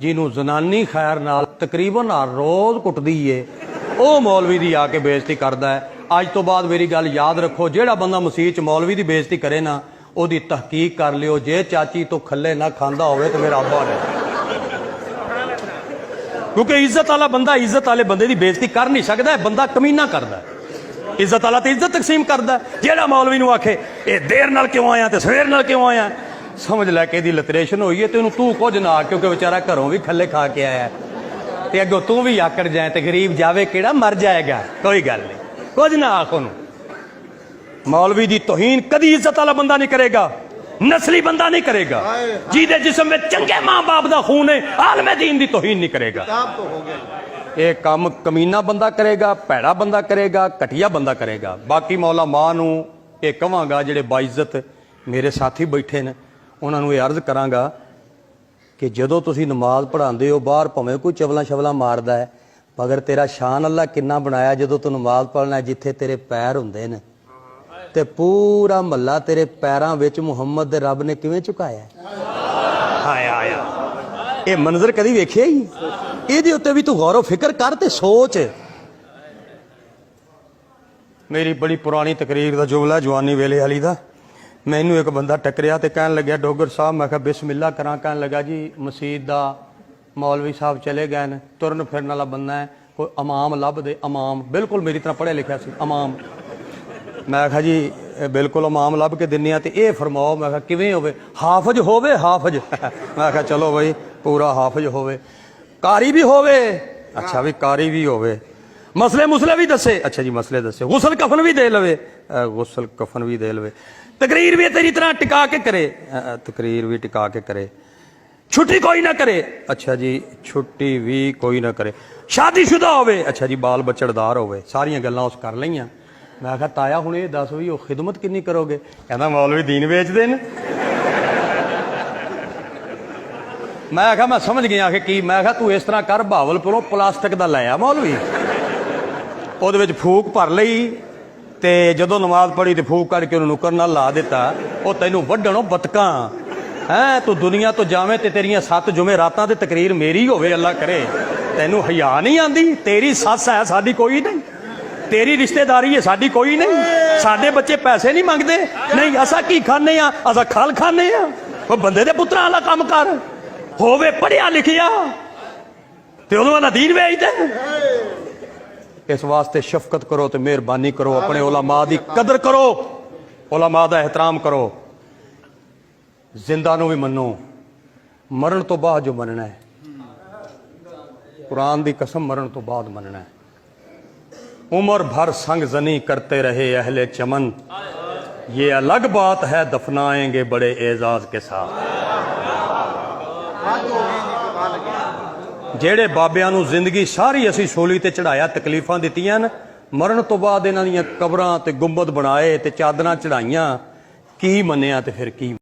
ਜਿਹਨੂੰ ਜ਼ਨਾਨੀ ਖੈਰ ਨਾਲ ਤਕਰੀਬਨ ਹਰ ਰੋਜ਼ ਕੁੱਟਦੀ ਏ ਉਹ ਮੌਲਵੀ ਦੀ ਆ ਕੇ ਬੇਇੱਜ਼ਤੀ ਕਰਦਾ ਹੈ। ਅੱਜ ਤੋਂ ਬਾਅਦ ਮੇਰੀ ਗੱਲ ਯਾਦ ਰੱਖੋ, ਜਿਹੜਾ ਬੰਦਾ ਮਸੀਹ 'ਚ ਮੌਲਵੀ ਦੀ ਬੇਇੱਜ਼ਤੀ ਕਰੇ ਨਾ ਉਹਦੀ ਤਹਿਕੀਕ ਕਰ ਲਿਓ। ਜੇ ਚਾਚੀ ਤੋਂ ਖੱਲੇ ਨਾ ਖਾਂਦਾ ਹੋਵੇ ਤਾਂ ਮੇਰਾ ਅੱਬਾ ਨੇ, ਕਿਉਂਕਿ ਇੱਜ਼ਤ ਵਾਲਾ ਬੰਦਾ ਇੱਜ਼ਤ ਵਾਲੇ ਬੰਦੇ ਦੀ ਬੇਇੱਜ਼ਤੀ ਕਰ ਨਹੀਂ ਸਕਦਾ। ਬੰਦਾ ਕਮੀਨਾ ਕਰਦਾ, ਇੱਜ਼ਤ ਵਾਲਾ ਤੇ ਇੱਜ਼ਤ ਤਕਸੀਮ ਕਰਦਾ। ਜਿਹੜਾ ਮੌਲਵੀ ਨੂੰ ਆਖੇ ਇਹ ਦੇਰ ਨਾਲ ਕਿਉਂ ਆਇਆ ਤੇ ਸਵੇਰ ਨਾਲ ਕਿਉਂ ਆਇਆ, ਸਮਝ ਲੈ ਕੇ ਇਹਦੀ ਲਤਰੇਸ਼ਨ ਹੋਈ ਹੈ। ਤੈਨੂੰ ਤੂੰ ਕੁਝ ਨਾ, ਕਿਉਂਕਿ ਵਿਚਾਰਾ ਘਰੋਂ ਵੀ ਖੱਲੇ ਖਾ ਕੇ ਆਇਆ ਤੇ ਅੱਗੋਂ ਤੂੰ ਵੀ ਆਕੜ ਜਾਏ ਤੇ ਗਰੀਬ ਜਾਵੇ ਕਿਹੜਾ ਮਰ ਜਾਏਗਾ। ਕੋਈ ਗੱਲ ਨਹੀਂ, ਕੁਝ ਨਾ ਆਖ ਉਹਨੂੰ। ਮੌਲਵੀ ਦੀ ਤੋਹੀਨ ਕਦੀ ਇੱਜ਼ਤ ਵਾਲਾ ਬੰਦਾ ਨਹੀਂ ਕਰੇਗਾ, ਨਸਲੀ ਬੰਦਾ ਨਹੀਂ ਕਰੇਗਾ। ਜਿਹਦੇ ਜਿਸਮ ਵਿੱਚ ਚੰਗੇ ਮਾਂ ਬਾਪ ਦਾ ਖੂਨ ਹੈ, ਆਲਮੇ ਦੀਨ ਦੀ ਤੋਹੀਨ ਨਹੀਂ ਕਰੇਗਾ। ਇਹ ਕੰਮ ਕਮੀਨਾ ਬੰਦਾ ਕਰੇਗਾ, ਭੈੜਾ ਬੰਦਾ ਕਰੇਗਾ, ਘਟੀਆ ਬੰਦਾ ਕਰੇਗਾ। ਬਾਕੀ ਮੌਲਾ ਮਾਂ ਨੂੰ ਇਹ ਕਹਾਂਗਾ, ਜਿਹੜੇ ਬਾਇਜ਼ਤ ਮੇਰੇ ਸਾਥੀ ਬੈਠੇ ਨੇ ਉਹਨਾਂ ਨੂੰ ਇਹ ਅਰਜ਼ ਕਰਾਂਗਾ ਕਿ ਜਦੋਂ ਤੁਸੀਂ ਨਮਾਜ਼ ਪੜ੍ਹਾਉਂਦੇ ਹੋ, ਬਾਹਰ ਭਾਵੇਂ ਕੋਈ ਚਵਲਾਂ ਸ਼ਵਲਾਂ ਮਾਰਦਾ ਹੈ, ਮਗਰ ਤੇਰਾ ਸ਼ਾਨ ਅੱਲਾ ਕਿੰਨਾ ਬਣਾਇਆ। ਜਦੋਂ ਤੂੰ ਨਮਾਜ਼ ਪੜ੍ਹਨਾ, ਜਿੱਥੇ ਤੇਰੇ ਪੈਰ ਹੁੰਦੇ ਨੇ ਤੇ ਪੂਰਾ ਮਹੱਲਾ ਤੇਰੇ ਪੈਰਾਂ ਵਿੱਚ ਮੁਹੰਮਦ ਦੇ ਰੱਬ ਨੇ ਕਿਵੇਂ ਝੁਕਾਇਆ। ਹਾਇਆ ਹਾਇਆ, ਇਹ ਮੰਜ਼ਰ ਕਦੀ ਵੇਖਿਆ ਹੀ? ਇਹਦੇ ਉੱਤੇ ਵੀ ਤੂੰ ਗੌਰ ਫਿਕਰ ਕਰ ਤੇ ਸੋਚ। ਮੇਰੀ ਬੜੀ ਪੁਰਾਣੀ ਤਕਰੀਰ ਦਾ ਜੁਮਲਾ ਜਵਾਨੀ ਵੇਲੇ ਵਾਲੀ ਦਾ। ਮੈਨੂੰ ਇੱਕ ਬੰਦਾ ਟੱਕਰਿਆ ਤੇ ਕਹਿਣ ਲੱਗਿਆ, ਡੋਗਰ ਸਾਹਿਬ। ਮੈਂ ਕਿਹਾ ਬਿਸਮਿल्ला ਕਰਾਂ। ਕਹਿਣ ਲੱਗਾ, ਜੀ ਮਸੀਤ ਦਾ ਮੌਲਵੀ ਸਾਹਿਬ ਚਲੇ ਗਏ ਨੇ, ਤੁਰਨ ਫਿਰਨ ਵਾਲਾ ਬੰਦਾ ਹੈ, ਕੋਈ ਇਮਾਮ ਲੱਭ ਦੇ। ਇਮਾਮ ਬਿਲਕੁਲ ਮੇਰੀ ਤਰ੍ਹਾਂ ਪੜ੍ਹਿਆ ਲਿਖਿਆ ਸੀ, ਇਮਾਮ। ਮੈਂ ਕਿਹਾ ਜੀ ਬਿਲਕੁਲ ਇਮਾਮ ਲੱਭ ਕੇ ਦਿੰਦੇ ਆ, ਤੇ ਇਹ ਫਰਮਾਓ। ਮੈਂ ਕਿਹਾ ਕਿਵੇਂ ਹੋਵੇ? ਹਾਫਜ਼ ਹੋਵੇ, ਹਾਫਜ਼। ਮੈਂ ਕਿਹਾ ਚਲੋ ਬਈ, ਪੂਰਾ ਹਾਫਜ਼ ਹੋਵੇ, ਕਾਰੀ ਵੀ ਹੋਵੇ। ਅੱਛਾ ਵੀ ਕਾਰੀ ਵੀ ਹੋਵੇ, ਮਸਲੇ ਮੁਸਲੇ ਵੀ ਦੱਸੇ। ਅੱਛਾ ਜੀ ਮਸਲੇ ਦੱਸੇ, ਗੁਸਲ ਕਫਨ ਵੀ ਦੇ ਲਵੇ, ਗੁਸਲ ਕਫਨ ਵੀ ਦੇ ਲਵੇ। ਤਕਰੀਰ ਵੀ ਤੇਰੀ ਤਰ੍ਹਾਂ ਟਿਕਾ ਕੇ ਕਰੇ, ਤਕਰੀਰ ਵੀ ਟਿਕਾ ਕੇ ਕਰੇ। ਛੁੱਟੀ ਕੋਈ ਨਾ ਕਰੇ। ਅੱਛਾ ਜੀ ਛੁੱਟੀ ਵੀ ਕੋਈ ਨਾ ਕਰੇ। ਸ਼ਾਦੀशुदा ਹੋਵੇ। ਅੱਛਾ ਜੀ ਬਾਲ ਬੱਚੜਦਾਰ ਹੋਵੇ। ਸਾਰੀਆਂ ਗੱਲਾਂ ਉਸ ਕਰ ਲਈਆਂ। ਮੈਂ ਕਿਹਾ ਤਾਇਆ ਹੁਣ ਇਹ ਦੱਸ ਵੀ ਉਹ ਖਿਦਮਤ ਕਿੰਨੀ ਕਰੋਗੇ? ਕਹਿੰਦਾ ਮੌਲਵੀ ਦੀਨ ਵੇਚਦੇ ਨੇ। ਮੈਂ ਕਿਹਾ ਮੈਂ ਸਮਝ ਗਿਆ ਕਿ ਕੀ। ਮੈਂ ਕਿਹਾ ਤੂੰ ਇਸ ਤਰ੍ਹਾਂ ਕਰ, ਬਹਾਵਲਪੁਰੋਂ ਪਲਾਸਟਿਕ ਦਾ ਲੈ ਆ ਮੌਲਵੀ, ਉਹਦੇ ਵਿੱਚ ਫੂਕ ਭਰ ਲਈ ਤੇ ਜਦੋਂ ਨਮਾਜ਼ ਪੜ੍ਹੀ ਤੇ ਫੂਕ ਕਰਕੇ ਉਹਨੂੰ ਨੁੱਕਰ ਨਾਲ ਲਾ ਦਿੱਤਾ। ਉਹ ਤੈਨੂੰ ਵੱਢਣੋਂ ਬਤਕਾਂ ਹੈ। ਤੂੰ ਦੁਨੀਆ ਤੋਂ ਜਾਵੇਂ ਤੇ ਤੇਰੀਆਂ 7 ਜੁਮੇ ਰਾਤਾਂ ਤੇ ਤਕਰੀਰ ਮੇਰੀ ਹੋਵੇ, ਅੱਲਾ ਕਰੇ। ਤੈਨੂੰ ਹਯਾ ਨਹੀਂ ਆਂਦੀ? ਤੇਰੀ ਸੱਸ ਹੈ, ਸਾਡੀ ਕੋਈ ਨਹੀਂ। ਤੇਰੀ ਰਿਸ਼ਤੇਦਾਰੀ ਹੈ, ਸਾਡੀ ਕੋਈ ਨਹੀਂ। ਸਾਡੇ ਬੱਚੇ ਪੈਸੇ ਨਹੀਂ ਮੰਗਦੇ। ਨਹੀਂ, ਅਸਾਂ ਕੀ ਖਾਂਦੇ ਆ? ਅਸਾਂ ਖਲ ਖਾਂਦੇ ਆ। ਉਹ ਬੰਦੇ ਦੇ ਪੁੱਤਰਾਂ ਵਾਲਾ ਕੰਮ ਕਰ, ਹੋਵੇ ਪੜ੍ਹਿਆ ਲਿਖਿਆ ਤੇ ਉਹਨੂੰ ਵਾਲਾ ਦੀਨ ਵੇਚਦੇ। ਇਸ ਵਾਸਤੇ ਸ਼ਫਕਤ ਕਰੋ ਤੇ ਮਿਹਰਬਾਨੀ ਕਰੋ, ਆਪਣੇ ਉਲਮਾ ਦੀ ਕਦਰ ਕਰੋ, ਉਲਮਾ ਦਾ ਇਹਤਰਾਮ ਕਰੋ। ਜ਼ਿੰਦਾ ਨੂੰ ਵੀ ਮੰਨੋ, ਮਰਨ ਤੋਂ ਬਾਅਦ ਜੋ ਮੰਨਣਾ ਹੈ, ਕੁਰਾਨ ਦੀ ਕਸਮ, ਮਰਨ ਤੋਂ ਬਾਅਦ ਮੰਨਣਾ ਹੈ। उम्र भर संग जनी करते रहे अहले चमन, ये अलग बात है दफनाएंगे बड़े एजाज के साथ। ਜਿਹੜੇ ਬਾਬਿਆਂ ਨੂੰ ਜ਼ਿੰਦਗੀ ਸਾਰੀ ਅਸੀਂ ਸੋਲੀ ਤੇ ਚੜਾਇਆ, ਤਕਲੀਫਾਂ ਦਿੱਤੀਆਂ ਨੇ, ਮਰਨ ਤੋਂ ਬਾਅਦ ਇਹਨਾਂ ਦੀਆਂ ਕਬਰਾਂ ਤੇ ਗੁੰਬਦ ਬਣਾਏ ਤੇ ਚਾਦਰਾਂ ਚੜਾਈਆਂ, ਕੀ ਮੰਨਿਆ ਤੇ ਫਿਰ ਕੀ